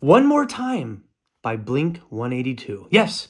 One More Time by Blink 182. Yes,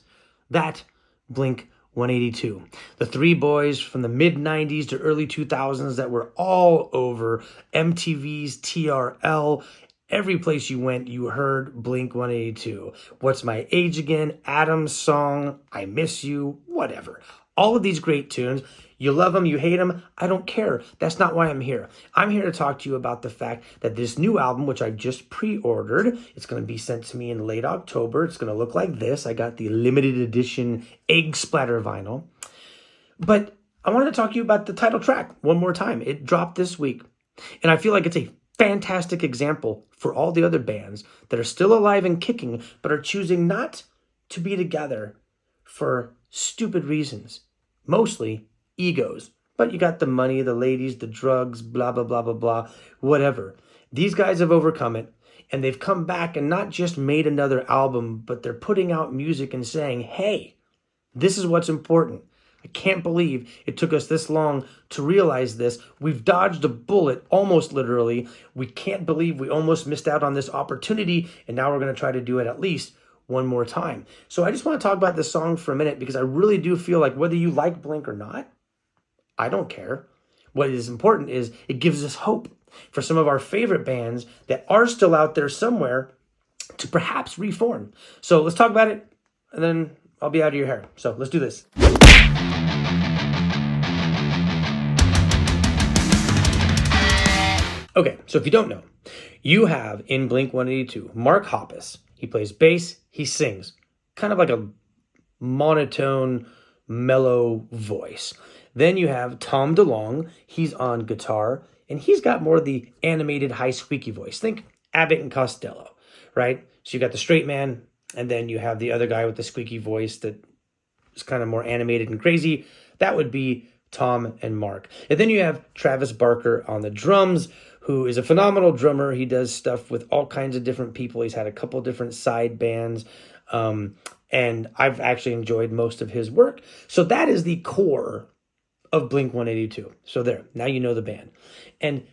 that Blink 182. The three boys from the mid-90s to early 2000s that were all over MTV's TRL. Every place you went, you heard Blink 182. What's My Age Again, Adam's Song, I Miss You, whatever. All of these great tunes. You love them, you hate them, I don't care. That's not why I'm here. I'm here to talk to you about the fact that this new album, which I just pre-ordered, it's going to be sent to me in late October. It's going to look like this. I got the limited edition egg splatter vinyl. But I wanted to talk to you about the title track, One More Time. It dropped this week. And I feel like it's a fantastic example for all the other bands that are still alive and kicking, but are choosing not to be together for stupid reasons. Mostly egos. But you got the money, the ladies, the drugs, blah, blah, blah, blah, blah, whatever. These guys have overcome it, and they've come back and not just made another album, but they're putting out music and saying, hey, this is what's important. I can't believe it took us this long to realize this. We've dodged a bullet, almost literally. We can't believe we almost missed out on this opportunity, and now we're going to try to do it at least one more time. So I just want to talk about this song for a minute because I really do feel like whether you like Blink or not, I don't care. What is important is it gives us hope for some of our favorite bands that are still out there somewhere to perhaps reform. So let's talk about it, and then I'll be out of your hair. So let's do this. Okay, so if you don't know, you have in Blink 182, Mark Hoppus. He plays bass, he sings, kind of like a monotone, mellow voice. Then you have Tom DeLong. He's on guitar, and he's got more of the animated high squeaky voice. Think Abbott and Costello, right? So you got the straight man, and then you have the other guy with the squeaky voice that is kind of more animated and crazy. That would be Tom and Mark. And then you have Travis Barker on the drums, who is a phenomenal drummer. He does stuff with all kinds of different people. He's had a couple different side bands, and I've actually enjoyed most of his work. So that is the core of Blink 182. So there, now you know the band. And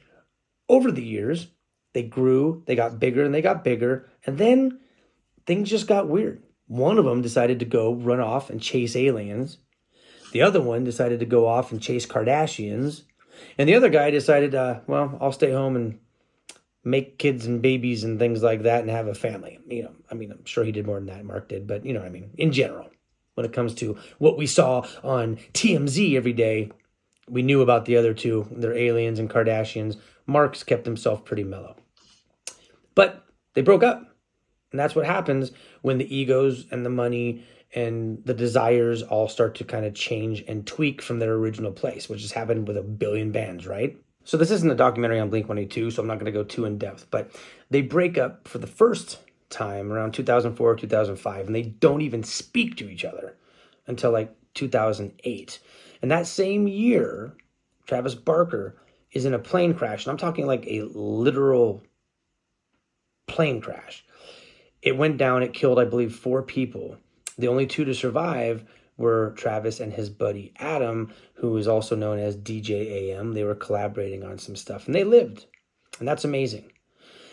over the years, they grew, they got bigger, and they got bigger, and then things just got weird. One of them decided to go run off and chase aliens. The other one decided to go off and chase Kardashians. And the other guy decided, well, I'll stay home and make kids and babies and things like that and have a family. You know, I mean, I'm sure he did more than that, Mark did, but you know what I mean, in general. When it comes to what we saw on TMZ every day, we knew about the other two. They're aliens and Kardashians. Mark's kept himself pretty mellow. But they broke up. And that's what happens when the egos and the money and the desires all start to kind of change and tweak from their original place, which has happened with a billion bands, right? So this isn't a documentary on Blink-182, so I'm not going to go too in depth. But they break up for the first time around 2004, 2005, and they don't even speak to each other until like 2008. And that same year, Travis Barker is in a plane crash, and I'm talking like a literal plane crash. It went down, it killed, I believe, 4 people. The only 2 to survive were Travis and his buddy Adam, who is also known as DJ AM. They were collaborating on some stuff, and they lived, and that's amazing.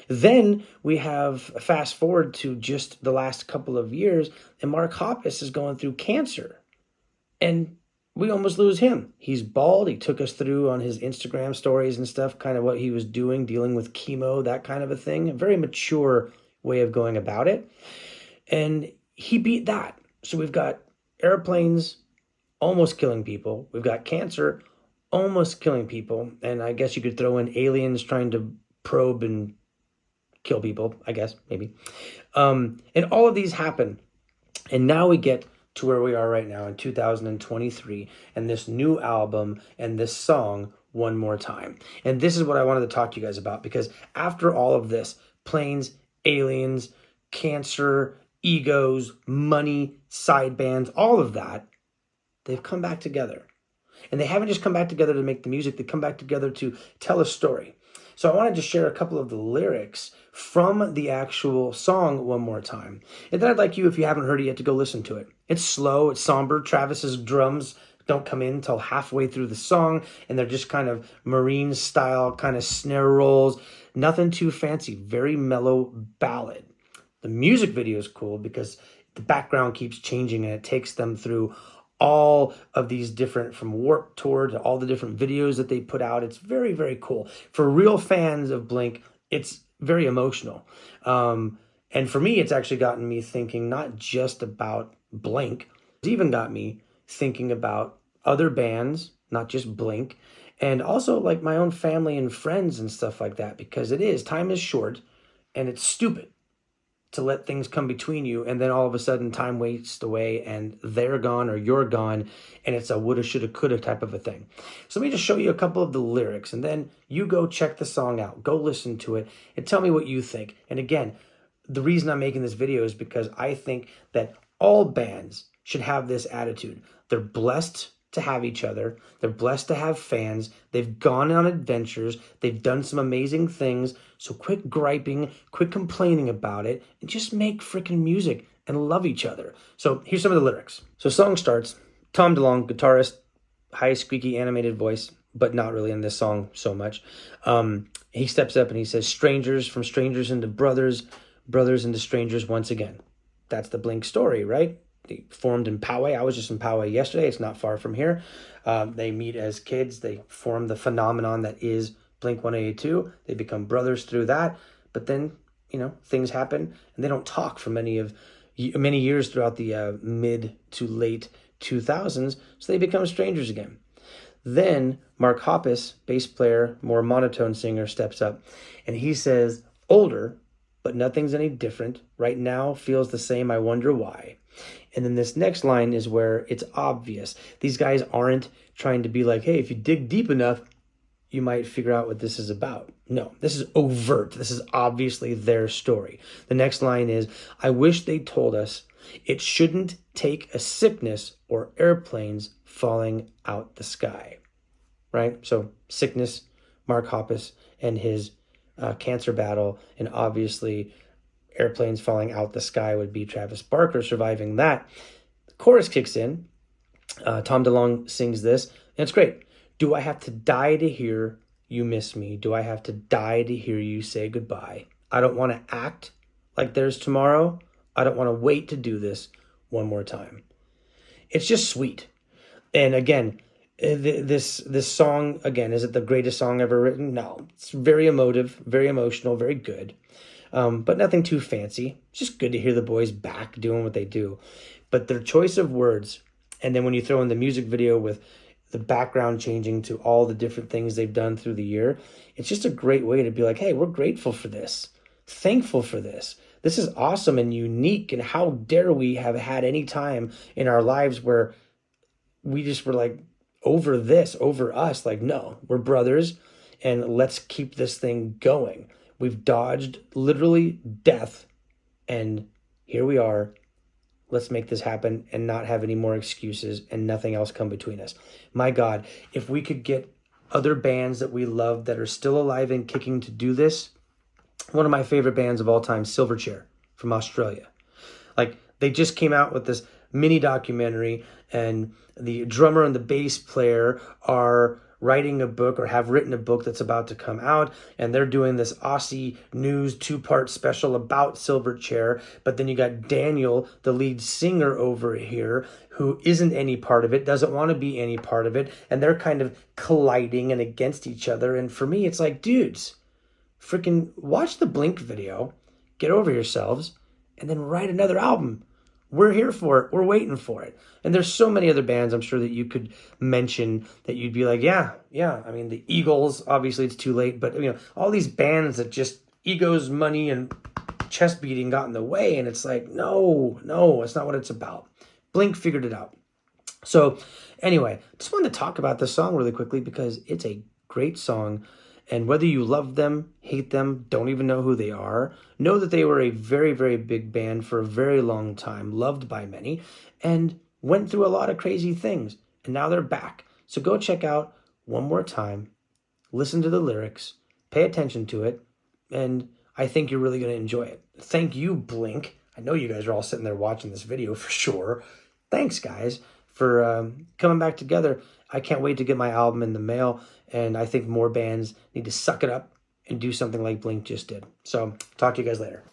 Then we have fast forward to just the last couple of years, and Mark Hoppus is going through cancer, and we almost lose him. He's bald. He took us through on his Instagram stories and stuff, kind of what he was doing, dealing with chemo, that kind of a thing. A very mature way of going about it. And he beat that. So we've got airplanes almost killing people. We've got cancer almost killing people. And I guess you could throw in aliens trying to probe and kill people, I guess, maybe. And all of these happen. And now we get to where we are right now in 2023 and this new album and this song, One More Time. And this is what I wanted to talk to you guys about, because after all of this, planes, aliens, cancer, egos, money, side bands, all of that, they've come back together. And they haven't just come back together to make the music, they come back together to tell a story. So I wanted to share a couple of the lyrics from the actual song One More Time. And then I'd like you, if you haven't heard it yet, to go listen to it. It's slow, it's somber. Travis's drums don't come in until halfway through the song, and they're just kind of Marine style kind of snare rolls. Nothing too fancy, very mellow ballad. The music video is cool because the background keeps changing and it takes them through all of these different, from Warped Tour to all the different videos that they put out. It's very, very cool. For real fans of Blink, it's very emotional. And for me, it's actually gotten me thinking not just about Blink, it's even got me thinking about other bands, not just Blink, and also like my own family and friends and stuff like that, because time is short and it's stupid to let things come between you, and then all of a sudden time wastes away and they're gone or you're gone, and it's a woulda, shoulda, coulda type of a thing. So let me just show you a couple of the lyrics, and then you go check the song out, go listen to it, and tell me what you think. And again, the reason I'm making this video is because I think that all bands should have this attitude. They're blessed to have each other. They're blessed to have fans. They've gone on adventures. They've done some amazing things. So quit griping, quit complaining about it, and just make freaking music and love each other. So here's some of the lyrics. So song starts, Tom DeLong, guitarist, high squeaky animated voice, but not really in this song so much. He steps up and he says, strangers, from strangers into brothers, brothers into strangers once again. That's the Blink story, right? They formed in Poway. I was just in Poway yesterday. It's not far from here. They meet as kids. They form the phenomenon that is Blink 182. They become brothers through that. But then, things happen, and they don't talk for many years throughout the mid to late 2000s. So they become strangers again. Then Mark Hoppus, bass player, more monotone singer, steps up, and he says, older, but nothing's any different. Right now feels the same. I wonder why. And then this next line is where it's obvious. These guys aren't trying to be like, hey, if you dig deep enough, you might figure out what this is about. No, this is overt. This is obviously their story. The next line is, I wish they told us it shouldn't take a sickness or airplanes falling out the sky. Right? So sickness, Mark Hoppus and his cancer battle, and obviously airplanes falling out the sky would be Travis Barker surviving that. The chorus kicks in. Tom DeLong sings this, and it's great. Do I have to die to hear you miss me? Do I have to die to hear you say goodbye? I don't want to act like there's tomorrow. I don't want to wait to do this one more time. It's just sweet. And again, this song, again, is it the greatest song ever written? No. It's very emotive, very emotional, very good. But nothing too fancy. It's just good to hear the boys back doing what they do. But their choice of words, and then when you throw in the music video with the background changing to all the different things they've done through the year, it's just a great way to be like, hey, we're grateful for this, thankful for this. This is awesome and unique, and how dare we have had any time in our lives where we just were like, over this, over us, like, no, we're brothers, and let's keep this thing going. We've dodged literally death, and here we are. Let's make this happen and not have any more excuses and nothing else come between us. My God, if we could get other bands that we love that are still alive and kicking to do this. One of my favorite bands of all time, Silverchair from Australia. Like, they just came out with this mini documentary, and the drummer and the bass player are writing a book, or have written a book that's about to come out, and they're doing this Aussie news 2-part special about Silverchair. But then you got Daniel, the lead singer over here, who isn't any part of it, doesn't want to be any part of it, and they're kind of colliding and against each other. And for me, it's like, dudes, freaking watch the Blink video, get over yourselves, and then write another album. We're here for it. We're waiting for it. And there's so many other bands I'm sure that you could mention that you'd be like, yeah. I mean, the Eagles, obviously it's too late, but all these bands that just egos, money, and chest beating got in the way. And it's like, no, it's not what it's about. Blink figured it out. So anyway, just wanted to talk about this song really quickly because it's a great song. And whether you love them, hate them, don't even know who they are, know that they were a very, very big band for a very long time, loved by many, and went through a lot of crazy things. And now they're back. So go check out One More Time, listen to the lyrics, pay attention to it, and I think you're really going to enjoy it. Thank you, Blink. I know you guys are all sitting there watching this video for sure. Thanks, guys, for coming back together. I can't wait to get my album in the mail, and I think more bands need to suck it up and do something like Blink just did. So talk to you guys later.